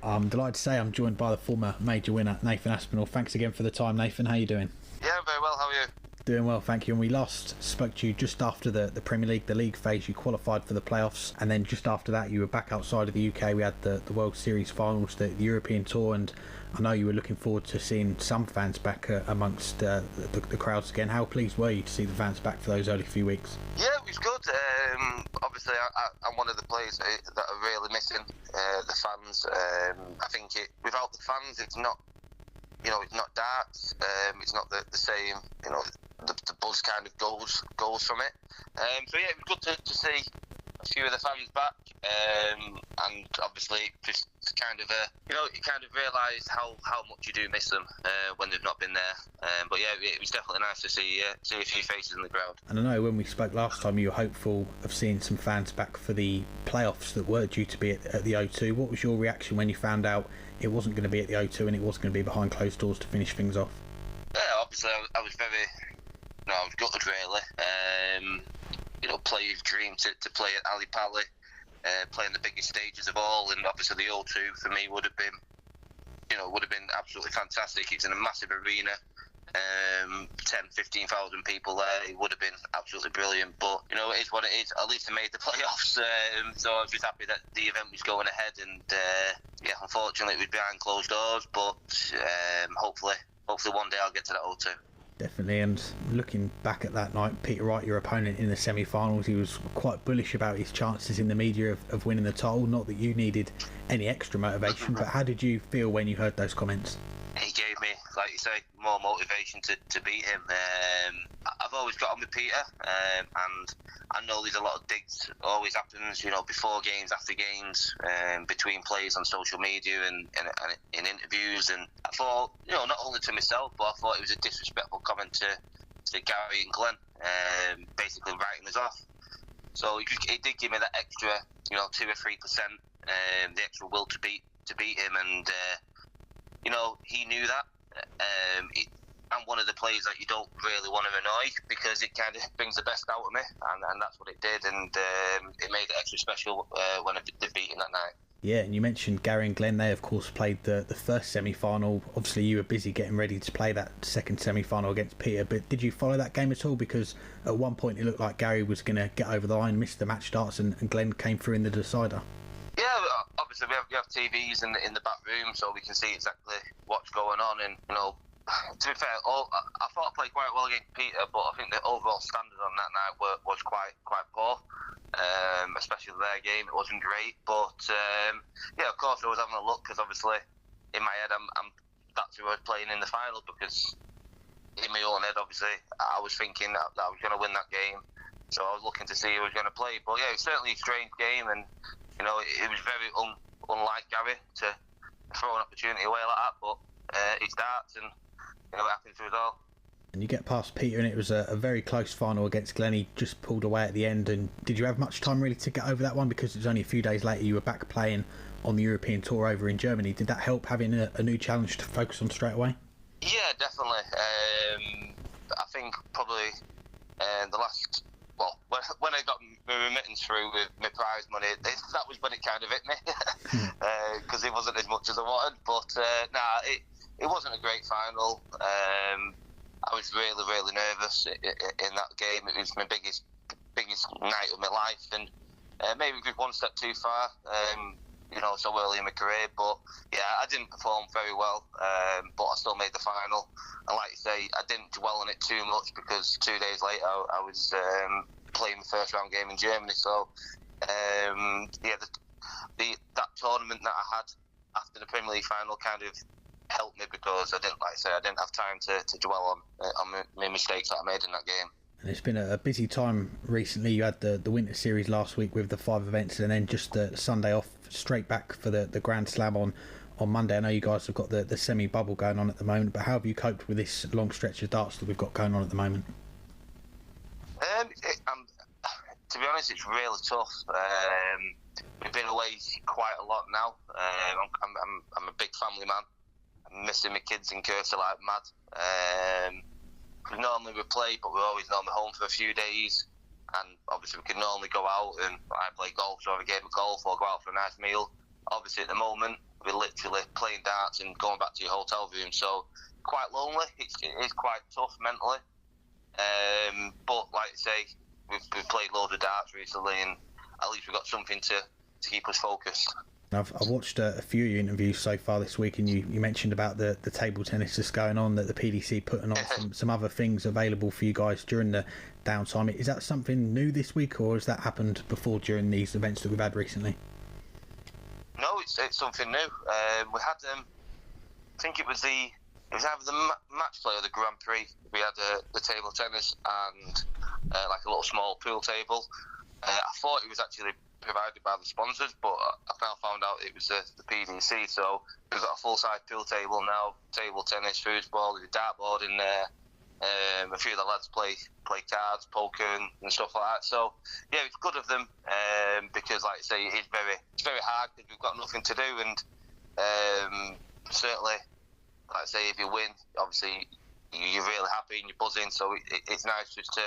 I'm delighted to say I'm joined by the former major winner, Nathan Aspinall. Thanks again for the time, Nathan. How are you doing? Yeah, very well. How are you? Doing well, thank you. And we last spoke to you just after the Premier League, the league phase. You qualified for the playoffs, and then just after that you were back outside of the UK. We had the World Series finals, the European tour, and I know you were looking forward to seeing some fans back amongst the crowds again. How pleased were you to see the fans back for those early few weeks? Yeah, it was good. Obviously, I'm one of the players that are really missing the fans. I think without the fans, it's not, it's not darts. It's not the same. The buzz kind of goes from it. So yeah, it was good to see a few of the fans back, and obviously just kind of you kind of realise how much you do miss them when they've not been there. But yeah, it was definitely nice to see a few faces in the crowd. And I know when we spoke last time you were hopeful of seeing some fans back for the playoffs that were due to be at the O2. What was your reaction when you found out it wasn't going to be at the O2 and it was going to be behind closed doors to finish things off? Yeah, obviously I was I was gutted really. Player's dream to play at Alipate, playing the biggest stages of all, and obviously the O2 for me would have been absolutely fantastic. It's in a massive arena, 10,000-15,000 people there. It would have been absolutely brilliant, but it is what it is. At least I made the playoffs, so I was just happy that the event was going ahead, and unfortunately it was behind closed doors, but hopefully one day I'll get to that O2. Definitely. And looking back at that night, Peter Wright, your opponent in the semi-finals, he was quite bullish about his chances in the media of winning the title. Not that you needed any extra motivation, but how did you feel when you heard those comments? He gave me, like you say, more motivation to beat him. I've always got on with Peter, and I know there's a lot of digs always happens, before games, after games, between players on social media and in interviews. And I thought, not only to myself, but I thought it was a disrespectful comment to Gary and Glenn, basically writing us off. So it did give me that extra, 2 or 3%, the extra will to beat him, and he knew that. I'm one of the players that you don't really want to annoy because it kind of brings the best out of me, and that's what it did, and it made it extra special when I did beat him that night. Yeah, and you mentioned Gary and Glenn. They of course played the first semi-final. Obviously you were busy getting ready to play that second semi-final against Peter, but did you follow that game at all? Because at one point it looked like Gary was going to get over the line, miss the match starts, and Glenn came through in the decider. Yeah, obviously we have TVs in the back room, so we can see exactly what's going on. And to be fair, I thought I played quite well against Peter, but I think the overall standard on that night was quite poor, especially their game. It wasn't great, but of course I was having a look because obviously in my head that's who I was playing in the final, because in my own head obviously I was thinking that I was going to win that game, so I was looking to see who was going to play. But yeah, it was certainly a strange game, and it was very unlike Gary to throw an opportunity away like that, but it's darts, and it happens to us all. And you get past Peter, and it was a very close final against Glenn. He just pulled away at the end. And did you have much time really to get over that one, because it was only a few days later you were back playing on the European tour over in Germany? Did that help, having a new challenge to focus on straight away? Yeah, definitely. I think probably the last, when I got my remittance through with my prize money, that was when it kind of hit me, because it wasn't as much as I wanted. But it wasn't a great final. I was really, really nervous in that game. It was my biggest night of my life, and maybe just one step too far, so early in my career. But yeah, I didn't perform very well, but I still made the final. And like you say, I didn't dwell on it too much, because 2 days later I was playing the first round game in Germany. So that tournament that I had after the Premier League final kind of helped me, because I didn't have time to dwell on my mistakes that I made in that game. And it's been a busy time recently. You had the Winter Series last week with the 5 events, and then just the Sunday off, straight back for the Grand Slam on Monday. I know you guys have got the semi-bubble going on at the moment, but how have you coped with this long stretch of darts that we've got going on at the moment? To be honest, it's really tough. We've been away quite a lot now. I'm a big family man. I'm missing my kids in Cursor like mad. Normally we play, but we're always normally home for a few days, and obviously we can normally go out and I play golf, so have a game of golf or go out for a nice meal. Obviously at the moment be literally playing darts and going back to your hotel room. So quite lonely. It is quite tough mentally. But like I say, we've played loads of darts recently, and at least we've got something to keep us focused. I've watched a few interviews so far this week, and you mentioned about the table tennis that's going on, that the PDC putting on some other things available for you guys during the downtime. Is that something new this week, or has that happened before during these events that we've had recently? No, it's something new. We had I think it was either the match play or the Grand Prix. We had the table tennis and like a little small pool table. I thought it was actually provided by the sponsors, but I've now found out it was the PDC. So we've got a full-size pool table now, table tennis, foosball, there's a dartboard in there. A few of the lads play cards, poker, and stuff like that. So yeah, it's good of them because, like I say, it's very hard because we've got nothing to do, and certainly, like I say, if you win, obviously you're really happy and you're buzzing. So it's nice just to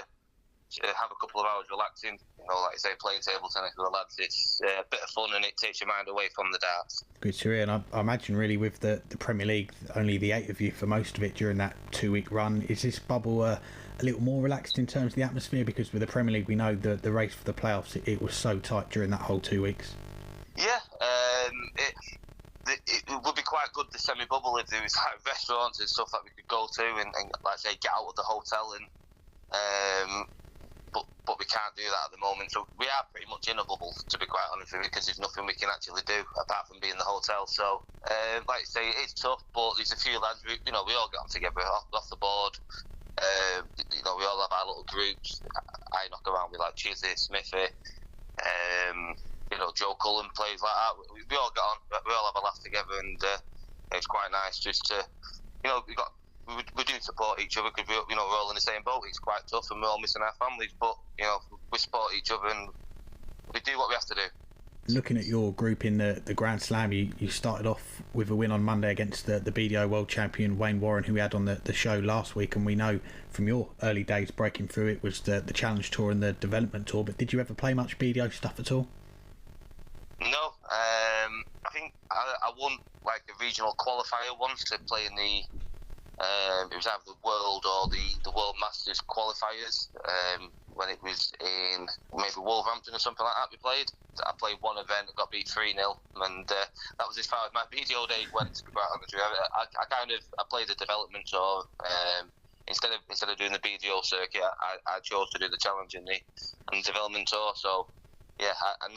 have a couple of hours relaxing. Like I say, playing table tennis with the lads, it's a bit of fun and it takes your mind away from the darts. Good to hear. And I imagine really with the Premier League, only the 8 of you for most of it during that 2-week run. Is this bubble a little more relaxed in terms of the atmosphere? Because with the Premier League, we know the race for the playoffs, it was so tight during that whole 2 weeks. Yeah, it would be quite good, the semi-bubble, if there was like restaurants and stuff that we could go to and like I say, get out of the hotel and but we can't do that at the moment. So we are pretty much in a bubble, to be quite honest with you, because there's nothing we can actually do apart from be in the hotel. So like I say, it's tough, but there's a few lads, we all get on together off the board. We all have our little groups. I knock around with like Chizzy, Smithy, Joe Cullen, plays like that. We all get on, we all have a laugh together, and it's quite nice just to, we do support each other because we're all in the same boat. It's quite tough and we're all missing our families, but we support each other and we do what we have to do. Looking at your group in the Grand Slam, you started off with a win on Monday against the BDO world champion Wayne Warren, who we had on the show last week, and we know from your early days breaking through it was the Challenge Tour and the Development Tour. But did you ever play much BDO stuff at all? No, I think I won like a regional qualifier once to play in the it was either the World or the World Masters qualifiers when it was in maybe Wolverhampton or something like that. We played. I played one event, got beat 3-0, and that was as far as my BDO days went. To be quite honest with you, I played the Development Tour instead of doing the BDO circuit. I chose to do the Challenge and the Development Tour. So yeah, I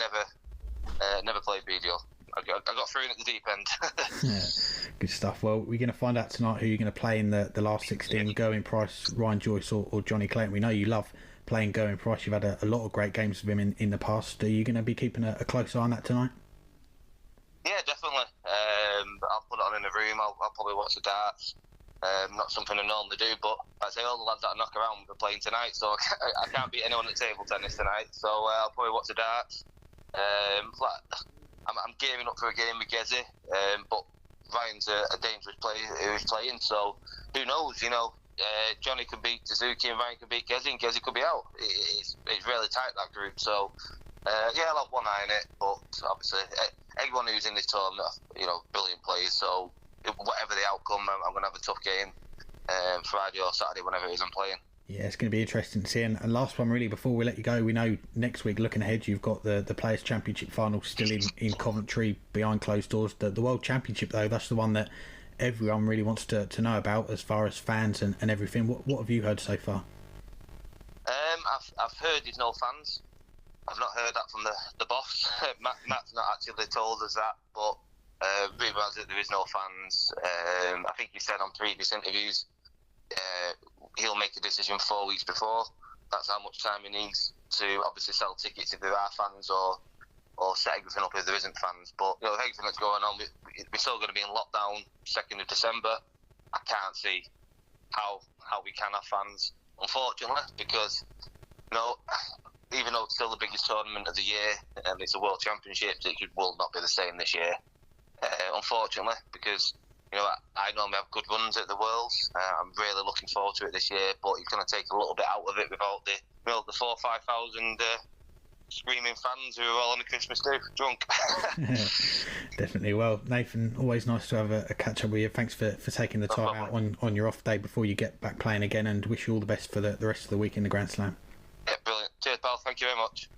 never played BDO. I got through in at the deep end. Yeah, good stuff. Well, we're going to find out tonight who you're going to play in the last 16, Gerwyn Price, Ryan Joyce or Johnny Clayton. We know you love playing Gerwyn Price. You've had a lot of great games with him in the past. Are you going to be keeping a close eye on that tonight? Yeah, definitely. I'll put it on in the room. I'll probably watch the darts. Not something I normally do, but I say all the lads that I knock around are playing tonight, so I can't beat anyone at table tennis tonight. So I'll probably watch the darts. I'm gearing up for a game with Gezzy, but Ryan's a dangerous player who's playing, so who knows, Johnny could beat Suzuki and Ryan could beat Gezzy and Gezzy could be out. It's really tight, that group, so yeah, I'll have one eye on it, but obviously everyone who's in this tournament, brilliant players, so whatever the outcome, I'm going to have a tough game Friday or Saturday, whenever it is I'm playing. Yeah, it's going to be interesting to see. And last one, really, before we let you go, we know next week, looking ahead, you've got the Players' Championship final still in Coventry behind closed doors. The World Championship, though, that's the one that everyone really wants to know about as far as fans and everything. What have you heard so far? I've heard there's no fans. I've not heard that from the boss. Matt's not actually told us that, but rumour has it there is no fans. I think he said on previous interviews he'll make a decision 4 weeks before. That's how much time he needs to obviously sell tickets if there are fans or set everything up if there isn't fans. But everything that's going on, we're still going to be in lockdown 2nd of December. I can't see how we can have fans, unfortunately, because even though it's still the biggest tournament of the year and it's a World Championship, it will not be the same this year, unfortunately, because I normally have good runs at the Worlds. I'm really looking forward to it this year, but it's going to take a little bit out of it without the 4,000 or 5,000 screaming fans who are all on the Christmas do, drunk. Definitely. Well, Nathan, always nice to have a catch up with you. Thanks for taking the time out on your off day before you get back playing again, and wish you all the best for the rest of the week in the Grand Slam. Yeah, brilliant. Cheers, pal. Thank you very much.